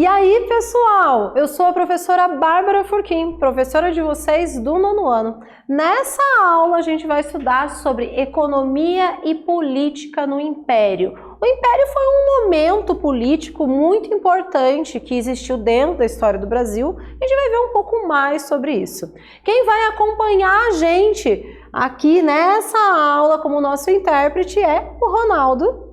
E aí, pessoal, eu sou a professora Bárbara Furquim, professora de vocês do 9º ano. Nessa aula a gente vai estudar sobre economia e política no Império. O Império foi um momento político muito importante que existiu dentro da história do Brasil. A gente vai ver um pouco mais sobre isso. Quem vai acompanhar a gente aqui nessa aula como nosso intérprete é o Ronaldo.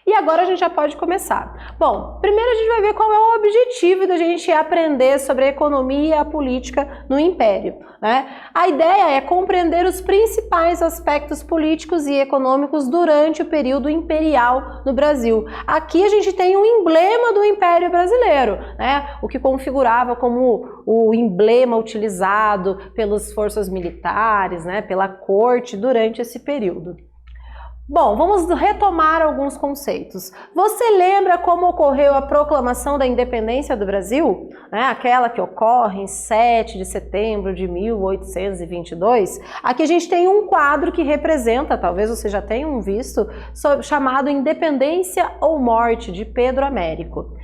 E agora a gente já pode começar. Bom, primeiro a gente vai ver qual é o objetivo da gente aprender sobre a economia e a política no Império, né? A ideia é compreender os principais aspectos políticos e econômicos durante o período imperial no Brasil. Aqui a gente tem um emblema do Império Brasileiro, né? O que configurava como o emblema utilizado pelas forças militares, né? Pela corte durante esse período. Bom, vamos retomar alguns conceitos. Você lembra como ocorreu a proclamação da independência do Brasil? Aquela que ocorre em 7 de setembro de 1822? Aqui a gente tem um quadro que representa, talvez você já tenham visto, chamado Independência ou Morte, de Pedro Américo.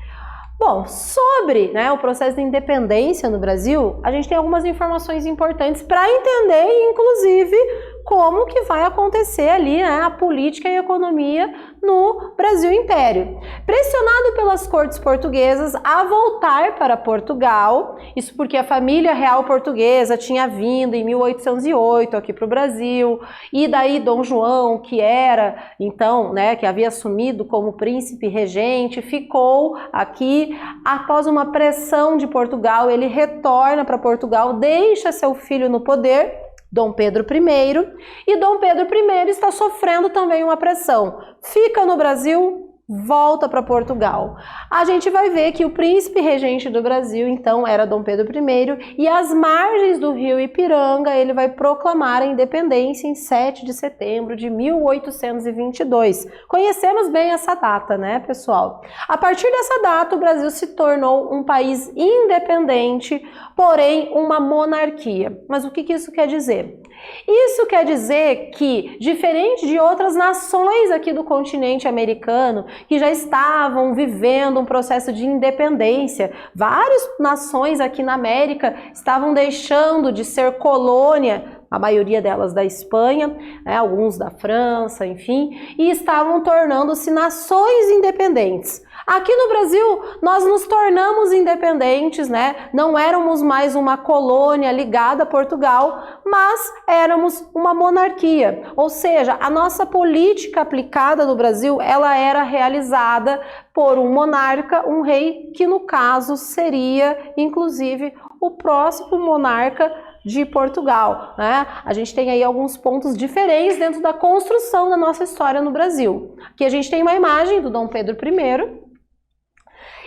Bom, sobre o processo de independência no Brasil, a gente tem algumas informações importantes para entender, inclusive, como que vai acontecer ali a política e a economia no Brasil Império. Pressionado pelas cortes portuguesas a voltar para Portugal, isso porque a família real portuguesa tinha vindo em 1808 aqui para o Brasil, e daí Dom João, que era então, que havia assumido como príncipe regente, ficou aqui. Após uma pressão de Portugal, ele retorna para Portugal, deixa seu filho no poder, Dom Pedro I, e Dom Pedro I está sofrendo também uma pressão. Fica no Brasil, volta para Portugal. A gente vai ver que o príncipe regente do Brasil, então, era Dom Pedro I, e às margens do rio Ipiranga ele vai proclamar a independência em 7 de setembro de 1822. Conhecemos bem essa data, né, pessoal? A partir dessa data, o Brasil se tornou um país independente, porém uma monarquia. Mas o que isso quer dizer? Isso quer dizer que, diferente de outras nações aqui do continente americano, que já estavam vivendo um processo de independência, várias nações aqui na América estavam deixando de ser colônia, a maioria delas da Espanha, alguns da França, enfim, e estavam tornando-se nações independentes. Aqui no Brasil, nós nos tornamos independentes, não éramos mais uma colônia ligada a Portugal, mas éramos uma monarquia, ou seja, a nossa política aplicada no Brasil, ela era realizada por um monarca, um rei, que no caso seria, inclusive, o próximo monarca de Portugal, A gente tem aí alguns pontos diferentes dentro da construção da nossa história no Brasil. Aqui a gente tem uma imagem do Dom Pedro I,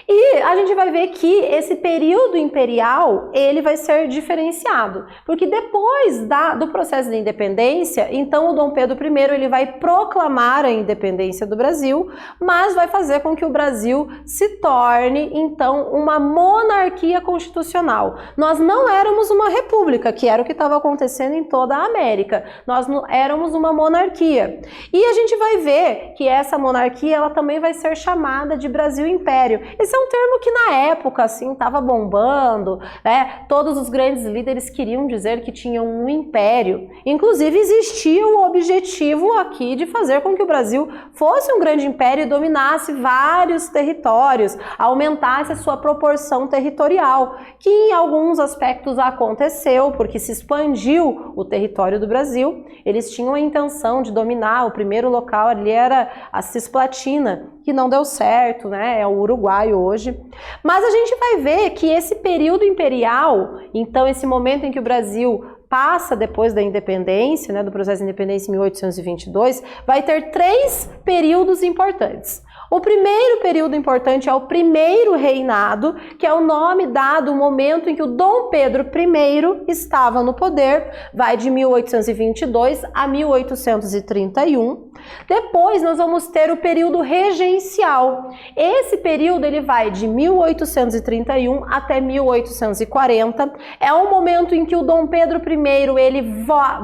e a gente vai ver que esse período imperial, ele vai ser diferenciado, porque depois do processo de independência, então o Dom Pedro I ele vai proclamar a independência do Brasil, mas vai fazer com que o Brasil se torne, então, uma monarquia constitucional. Nós não éramos uma república, que era o que estava acontecendo em toda a América. Nós éramos uma monarquia. E a gente vai ver que essa monarquia, ela também vai ser chamada de Brasil Império. Esse é um termo que na época, assim, estava bombando, Todos os grandes líderes queriam dizer que tinham um império. Inclusive, existia o objetivo aqui de fazer com que o Brasil fosse um grande império e dominasse vários territórios, aumentasse a sua proporção territorial, que em alguns aspectos aconteceu, porque se expandiu o território do Brasil. Eles tinham a intenção de dominar, o primeiro local ali era a Cisplatina, que não deu certo, é o Uruguai hoje. Mas a gente vai ver que esse período imperial, então esse momento em que o Brasil passa depois da independência, do processo de independência em 1822, vai ter 3 períodos importantes. O primeiro período importante é o primeiro reinado, que é o nome dado ao momento em que o Dom Pedro I estava no poder, vai de 1822 a 1831. Depois nós vamos ter o período regencial. Esse período ele vai de 1831 até 1840. É o momento em que o Dom Pedro I ele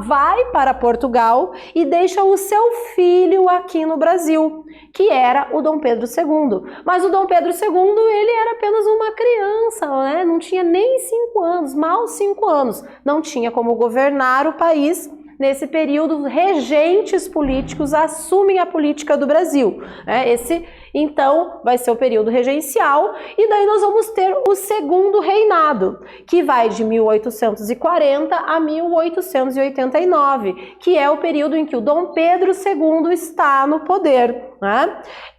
vai para Portugal e deixa o seu filho aqui no Brasil, que era o Dom Dom Pedro II. Mas o Dom Pedro II, ele era apenas uma criança, né? Não tinha nem 5 anos, mal 5 anos. Não tinha como governar o país. Nesse período, regentes políticos assumem a política do Brasil. Esse, então, vai ser o período regencial, e daí nós vamos ter o segundo reinado, que vai de 1840 a 1889, que é o período em que o Dom Pedro II está no poder.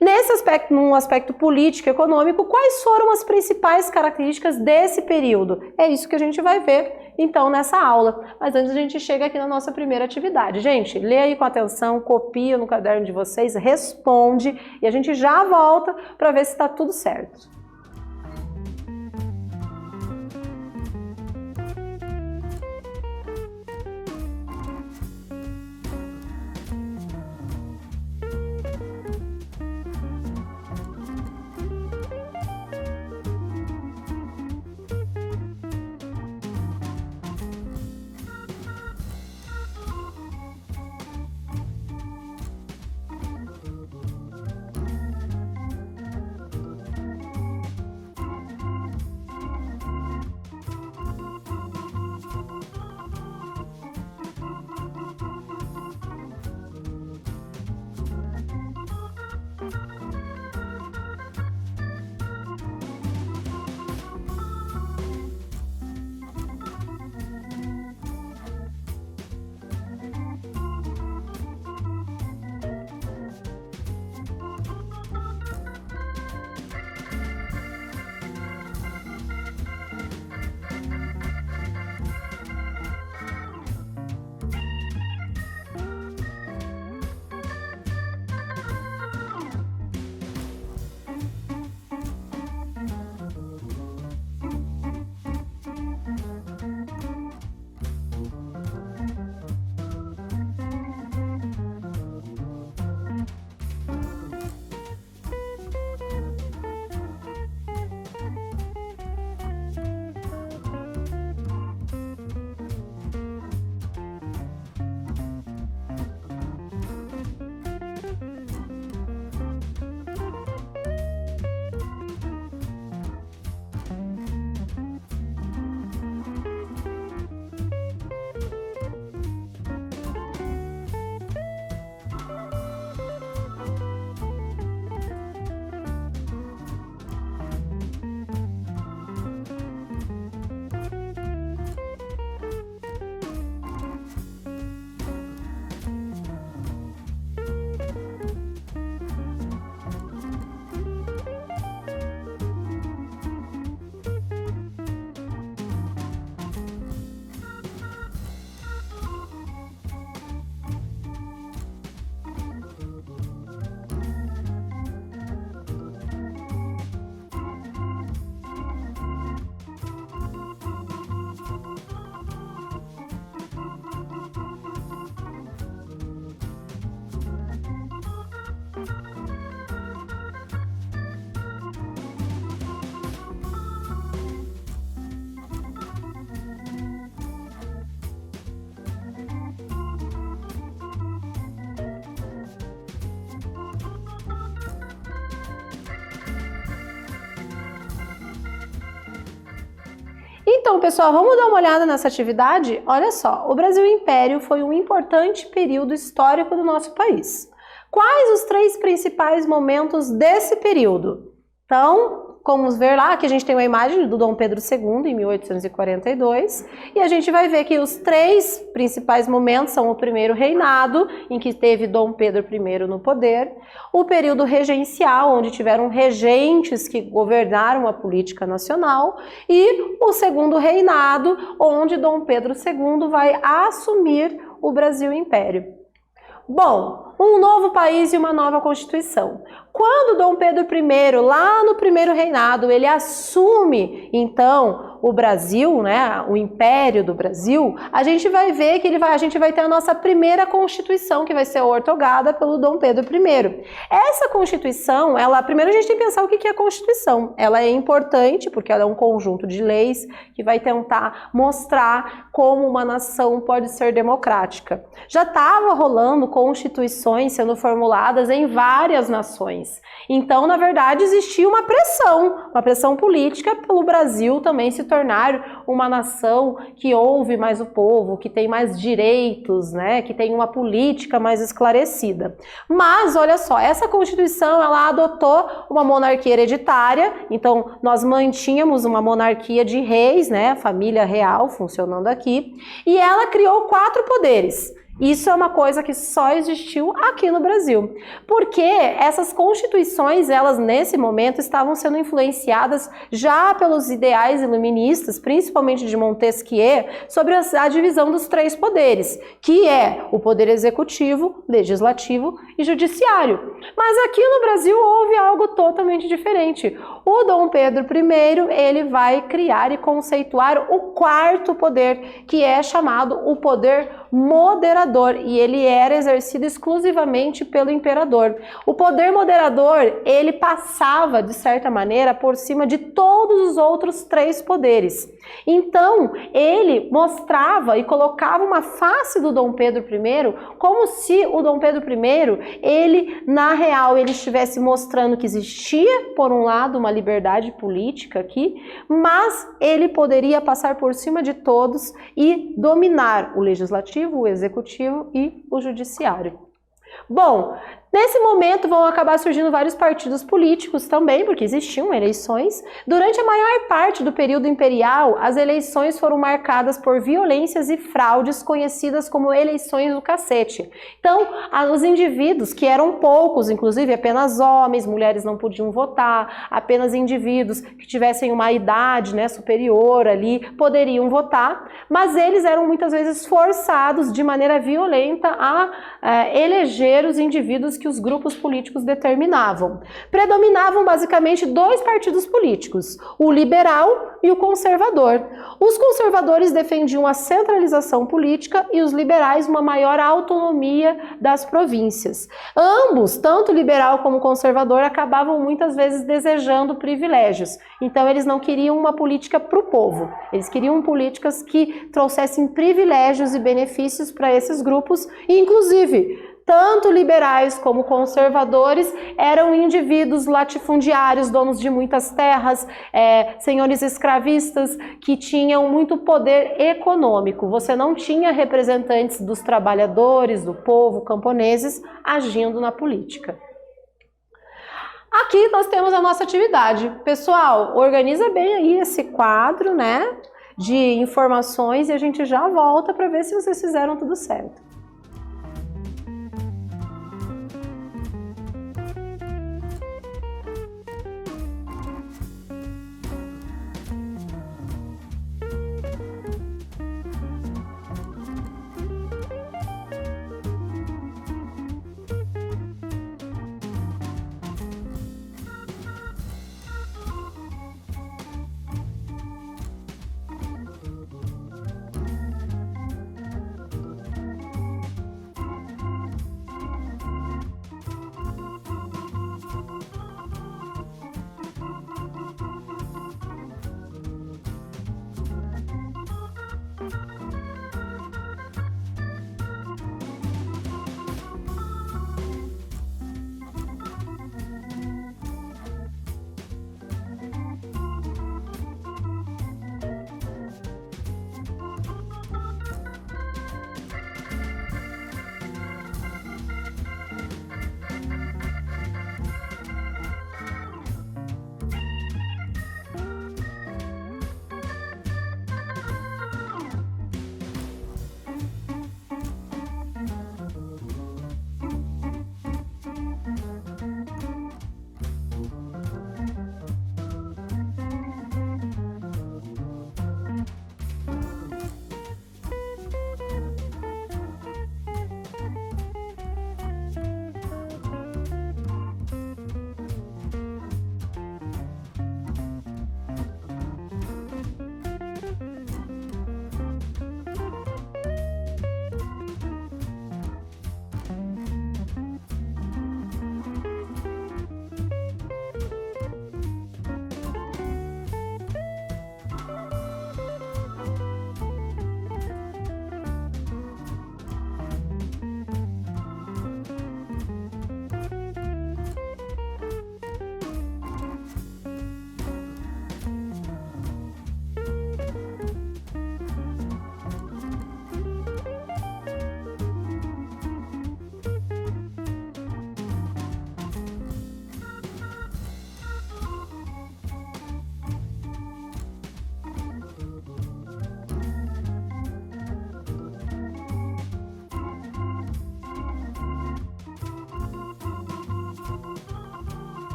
Nesse aspecto, num aspecto político e econômico, quais foram as principais características desse período? É isso que a gente vai ver então nessa aula. Mas antes a gente chega aqui na nossa primeira atividade. Gente, lê aí com atenção, copia no caderno de vocês, responde e a gente já volta para ver se está tudo certo. Então, pessoal, vamos dar uma olhada nessa atividade? Olha só, o Brasil Império foi um importante período histórico do nosso país. Quais os 3 principais momentos desse período? Então, vamos ver lá que a gente tem uma imagem do Dom Pedro II em 1842 e a gente vai ver que os 3 principais momentos são o primeiro reinado, em que teve Dom Pedro I no poder, o período regencial, onde tiveram regentes que governaram a política nacional, e o segundo reinado, onde Dom Pedro II vai assumir o Brasil Império. Bom, um novo país e uma nova Constituição. Quando Dom Pedro I, lá no primeiro reinado, ele assume, então, o Brasil, né, o Império do Brasil, a gente vai ver que a gente vai ter a nossa primeira Constituição, que vai ser outorgada pelo Dom Pedro I. Essa Constituição, primeiro a gente tem que pensar o que é a Constituição. Ela é importante porque ela é um conjunto de leis que vai tentar mostrar como uma nação pode ser democrática. Já estava rolando constituições sendo formuladas em várias nações. Então, na verdade, existia uma pressão política pelo Brasil também se tornar uma nação que ouve mais o povo, que tem mais direitos, né, que tem uma política mais esclarecida. Mas, olha só, essa Constituição, ela adotou uma monarquia hereditária, então nós mantínhamos uma monarquia de reis, né, a família real funcionando aqui, e ela criou 4 poderes. Isso é uma coisa que só existiu aqui no Brasil, porque essas constituições, elas nesse momento estavam sendo influenciadas já pelos ideais iluministas, principalmente de Montesquieu, sobre a divisão dos 3 poderes, que é o poder executivo, legislativo e judiciário. Mas aqui no Brasil houve algo totalmente diferente. O Dom Pedro I, ele vai criar e conceituar o 4º poder, que é chamado o poder moderador, e ele era exercido exclusivamente pelo imperador. O poder moderador, ele passava, de certa maneira, por cima de todos os outros 3 poderes. Então, ele mostrava e colocava uma face do Dom Pedro I como se o Dom Pedro I, ele, na real, ele estivesse mostrando que existia, por um lado, uma liberdade política aqui, mas ele poderia passar por cima de todos e dominar o legislativo, o executivo e o judiciário. Bom, nesse momento vão acabar surgindo vários partidos políticos também, porque existiam eleições. Durante a maior parte do período imperial, as eleições foram marcadas por violências e fraudes conhecidas como eleições do cacete. Então, os indivíduos, que eram poucos, inclusive apenas homens, mulheres não podiam votar, apenas indivíduos que tivessem uma idade, né, superior ali, poderiam votar, mas eles eram muitas vezes forçados de maneira violenta a eleger os indivíduos que os grupos políticos determinavam. Predominavam basicamente 2 partidos políticos, o liberal e o conservador. Os conservadores defendiam a centralização política e os liberais uma maior autonomia das províncias. Ambos, tanto liberal como conservador, acabavam muitas vezes desejando privilégios. Então eles não queriam uma política para o povo, eles queriam políticas que trouxessem privilégios e benefícios para esses grupos, e inclusive tanto liberais como conservadores eram indivíduos latifundiários, donos de muitas terras, senhores escravistas que tinham muito poder econômico. Você não tinha representantes dos trabalhadores, do povo, camponeses, agindo na política. Aqui nós temos a nossa atividade. Pessoal, organiza bem aí esse quadro, né, de informações e a gente já volta para ver se vocês fizeram tudo certo.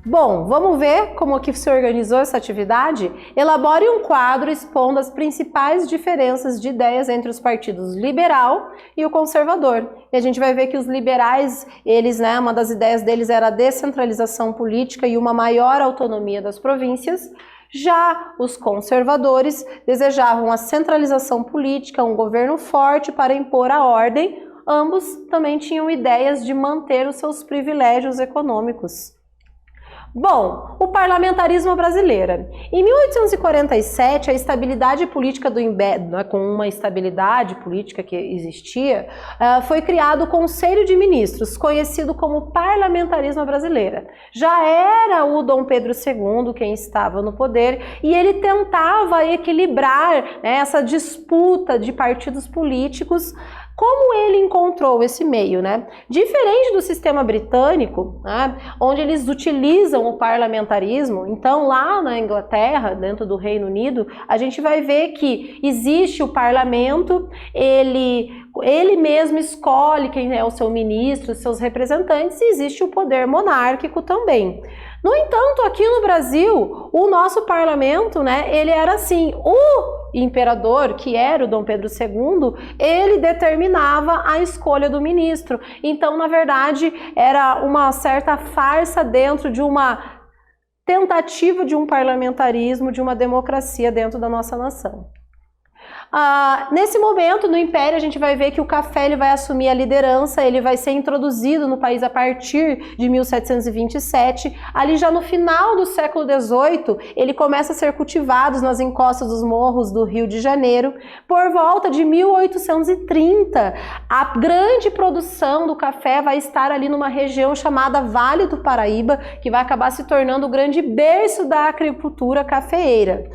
Bom, vamos ver como que se organizou essa atividade? Elabore um quadro expondo as principais diferenças de ideias entre os partidos liberal e o conservador. E a gente vai ver que os liberais, eles, uma das ideias deles era a descentralização política e uma maior autonomia das províncias. Já os conservadores desejavam a centralização política, um governo forte para impor a ordem. Ambos também tinham ideias de manter os seus privilégios econômicos. Bom, o parlamentarismo brasileiro. Em 1847, a estabilidade política do Império, com uma estabilidade política que existia, foi criado o Conselho de Ministros, conhecido como parlamentarismo brasileiro. Já era o Dom Pedro II quem estava no poder e ele tentava equilibrar essa disputa de partidos políticos. Como ele encontrou esse meio, Diferente do sistema britânico, onde eles utilizam o parlamentarismo, então lá na Inglaterra, dentro do Reino Unido, a gente vai ver que existe o parlamento, ele mesmo escolhe quem é o seu ministro, os seus representantes, e existe o poder monárquico também. No entanto, aqui no Brasil, o nosso parlamento, ele era assim, o imperador, que era o Dom Pedro II, ele determinava a escolha do ministro. Então, na verdade, era uma certa farsa dentro de uma tentativa de um parlamentarismo, de uma democracia dentro da nossa nação. Nesse momento, no Império, a gente vai ver que o café ele vai assumir a liderança, ele vai ser introduzido no país a partir de 1727. Ali já no final do século XVIII, ele começa a ser cultivado nas encostas dos morros do Rio de Janeiro. Por volta de 1830, a grande produção do café vai estar ali numa região chamada Vale do Paraíba, que vai acabar se tornando o grande berço da agricultura cafeeira.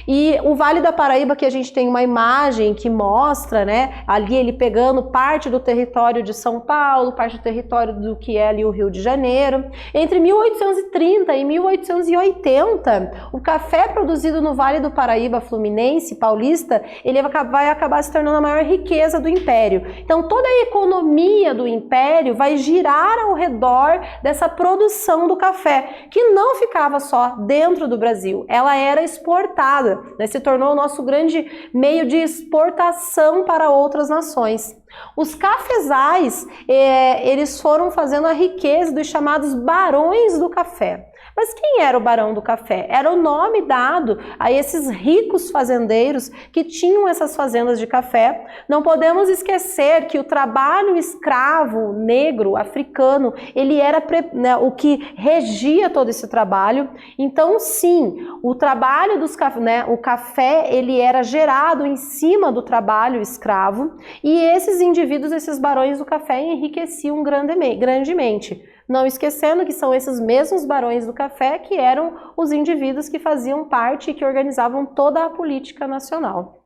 E o Vale da Paraíba, que a gente tem uma imagem que mostra, ali ele pegando parte do território de São Paulo, parte do território do que é ali o Rio de Janeiro. Entre 1830 e 1880, o café produzido no Vale do Paraíba Fluminense, paulista, ele vai acabar se tornando a maior riqueza do Império. Então toda a economia do Império vai girar ao redor dessa produção do café, que não ficava só dentro do Brasil, ela era exportada, se tornou o nosso grande meio de exportação para outras nações. Os cafezais, eles foram fazendo a riqueza dos chamados barões do café. Mas quem era o barão do café? Era o nome dado a esses ricos fazendeiros que tinham essas fazendas de café. Não podemos esquecer que o trabalho escravo negro, africano, ele era o que regia todo esse trabalho. Então, sim, o trabalho dos o café, ele era gerado em cima do trabalho escravo e esses indivíduos, esses barões do café, enriqueciam grandemente. Não esquecendo que são esses mesmos barões do café que eram os indivíduos que faziam parte e que organizavam toda a política nacional.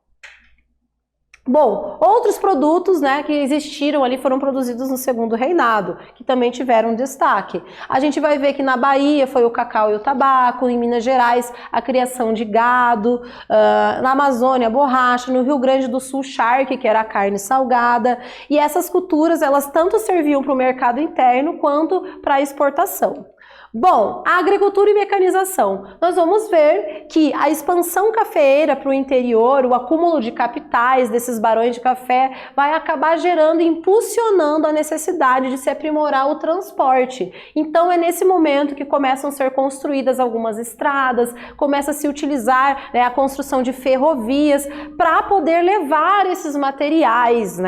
Bom, outros produtos que existiram ali foram produzidos no segundo reinado, que também tiveram destaque. A gente vai ver que na Bahia foi o cacau e o tabaco, em Minas Gerais a criação de gado, na Amazônia a borracha, no Rio Grande do Sul charque, que era a carne salgada, e essas culturas elas tanto serviam para o mercado interno quanto para a exportação. Bom, a agricultura e mecanização. Nós vamos ver que a expansão cafeeira para o interior, o acúmulo de capitais desses barões de café vai acabar gerando, impulsionando a necessidade de se aprimorar o transporte. Então é nesse momento que começam a ser construídas algumas estradas, começa a se utilizar a construção de ferrovias para poder levar esses materiais,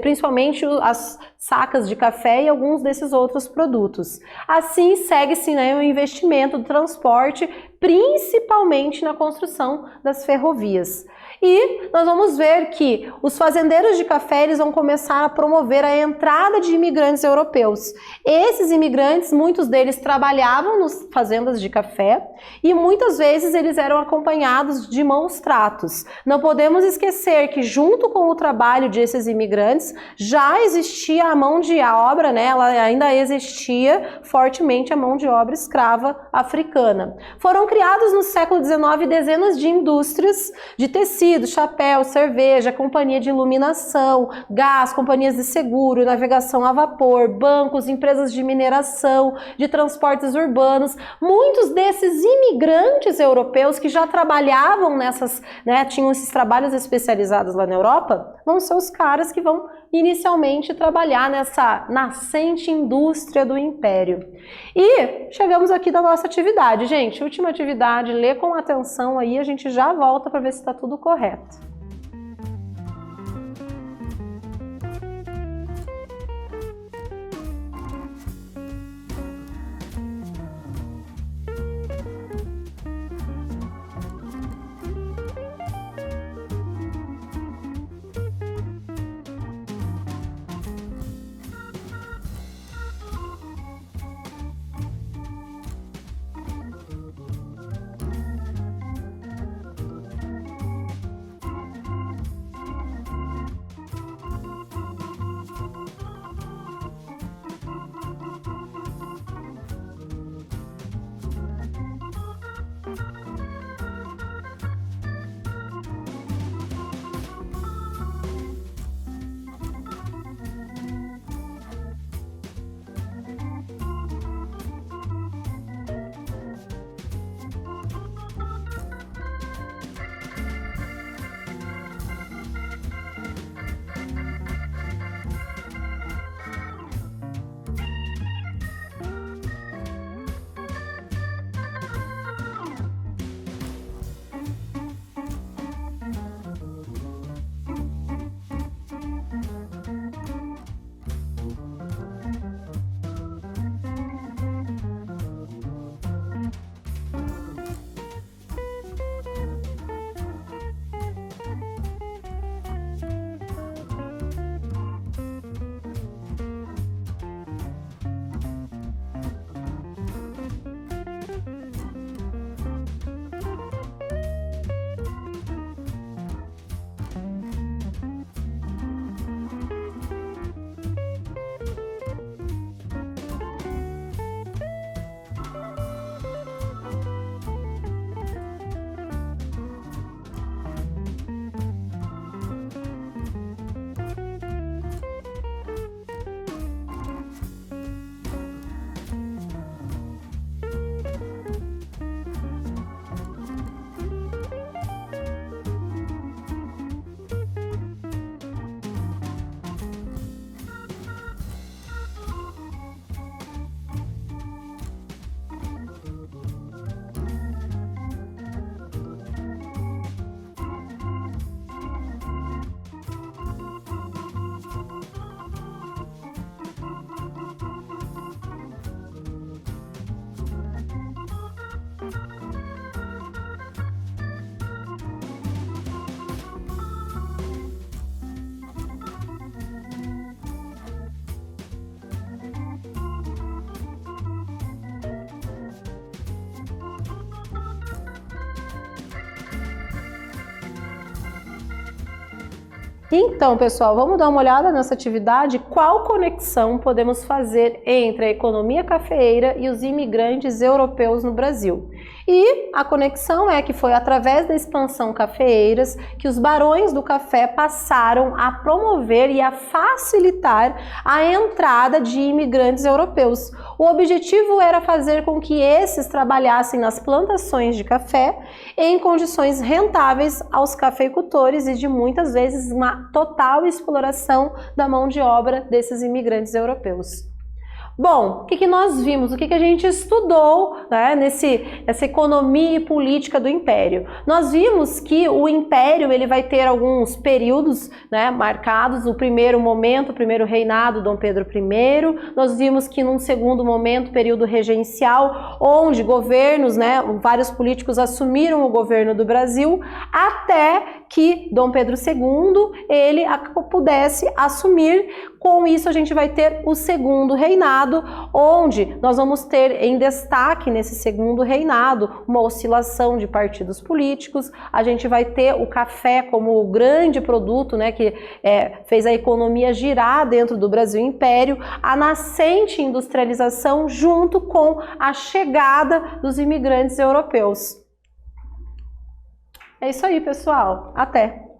principalmente as sacas de café e alguns desses outros produtos. Assim, segue-se o investimento do transporte, principalmente na construção das ferrovias. E nós vamos ver que os fazendeiros de café eles vão começar a promover a entrada de imigrantes europeus. Esses imigrantes, muitos deles trabalhavam nas fazendas de café e muitas vezes eles eram acompanhados de maus tratos. Não podemos esquecer que junto com o trabalho desses imigrantes já existia a mão de obra, ela ainda existia fortemente a mão de obra escrava africana. Foram criados no século XIX dezenas de indústrias de tecido tecido, chapéu, cerveja, companhia de iluminação, gás, companhias de seguro, navegação a vapor, bancos, empresas de mineração, de transportes urbanos. Muitos desses imigrantes europeus que já trabalhavam nessas, né, tinham esses trabalhos especializados lá na Europa, vão ser os caras que vão inicialmente trabalhar nessa nascente indústria do Império. E chegamos aqui da nossa atividade. Gente, última atividade, lê com atenção aí, a gente já volta para ver se está tudo correto. Então, pessoal, vamos dar uma olhada nessa atividade. Qual conexão podemos fazer entre a economia cafeeira e os imigrantes europeus no Brasil? E a conexão é que foi através da expansão cafeeiras que os barões do café passaram a promover e a facilitar a entrada de imigrantes europeus. O objetivo era fazer com que esses trabalhassem nas plantações de café em condições rentáveis aos cafeicultores e de muitas vezes uma total exploração da mão de obra desses imigrantes europeus. Bom, o que nós vimos, o que a gente estudou, né, nessa economia e política do Império? Nós vimos que o Império ele vai ter alguns períodos, né, marcados. O primeiro momento, o primeiro reinado, Dom Pedro I. Nós vimos que num segundo momento, período regencial, onde governos, né, vários políticos assumiram o governo do Brasil, até que Dom Pedro II ele pudesse assumir. Com isso a gente vai ter o segundo reinado, onde nós vamos ter em destaque nesse segundo reinado uma oscilação de partidos políticos. A gente vai ter o café como o grande produto, né, que fez a economia girar dentro do Brasil Império, a nascente industrialização junto com a chegada dos imigrantes europeus. É isso aí, pessoal. Até!